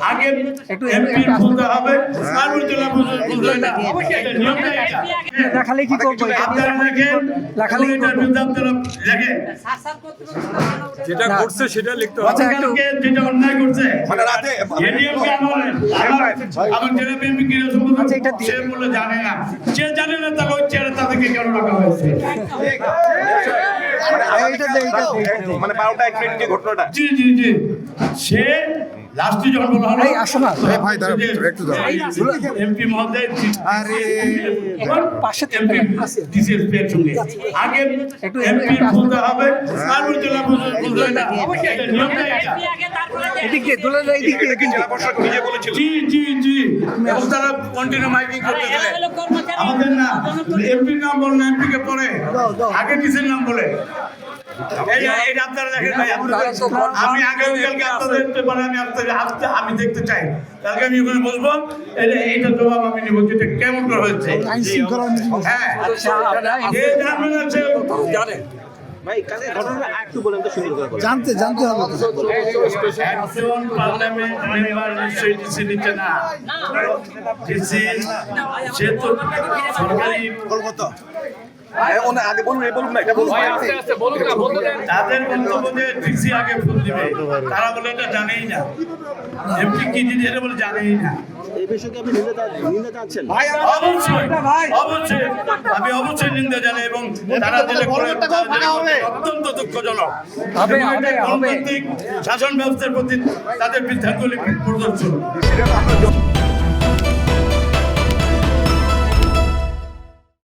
আগে একটু এমপি খুলতে হবে, তারপর জেলা পরিষদ খুলতে হবে না। এটা নিয়মটা এটা। লেখালে কি করবো? আপনারা লেখেন, লেখালে কি এটার বিরুদ্ধে আপনারা লেখেন। যেটা ঘটছে সেটা লিখতে হবে। আচ্ছা, একটু যেটা অন্যায় করছে মানে রাতে এই নিয়মকে আমার জেলা বিএনপি ক্রীড়া সংগঠন আচ্ছা, এটা দিয়ে- সে বলে জানে না, যে জানে না তাহলে ওই চেয়ারে তাদেরকে কেন রাখা হয়েছে? মানে 12টা 1 মিনিট যে ঘটনাটা জি জি জি, সে লাস্টে যখন বলা হলো এই আসো না। ভাই, দাঁড়াও, একটু দাঁড়াও। এমপি মহোদয় আরে পাশে এমপি ডিসিএসপি এর সঙ্গে আগে একটু এমপি খুলতে হবে, তারপর জেলা পরিষদ খুলতে হবে না। এটা নিয়মটা এটা। এদিক দিয়ে দোলা এদিক দিয়ে এদিক দিয়ে। জেলা পরিষদ নিজে বলেছিল জি জি জি, এবং তারা কন্টিনিউ মাইকিং করতেছিলেন। আমাদের না এমপির নাম বলেন, এমপি কে পরে আগে ডিসির নাম বলে। এটা আপনারা দেখেন ভাই, আমি আগামী কালকে আপনাদের পেপারে আমি দেখতে চাই, কালকে আমি ওখানে বসবো, এইটা জবাব আমি নিব যেটা কেমন করে হয়েছে। হ্যাঁ, যে জানবেন না সে জানে ভাই কালে ঘটনাটা একটু বলেন তো সুন্দর করে জানতে হবে তো। একজন পার্লামেন্ট মেম্বার নিশ্চয়ই ডিসি নিচ্ছে না। ডিসি সে তো সরকারি কলকাতা আগে বলুন এই বলুন না এটা বলুন তাদের বক্তব্য যে ডিসি আগে ফোন দিবে, তারা বলে এটা জানেই না। এমপি কি দিদি এটা বলে জানেই না। এই বিষয়কে আপনি নিন্দা চাচ্ছেন অবশ্যই অবশ্যই আমি অবশ্যই নিন্দা জানাই, এবং তারা যেটা করে অত্যন্ত দুঃখজনক। হবে, এবং এটা হবে, হবে। গণতান্ত্রিক শাসন ব্যবস্থার প্রতি তাদের বিদ্যাঙ্গুলি প্রদর্শন।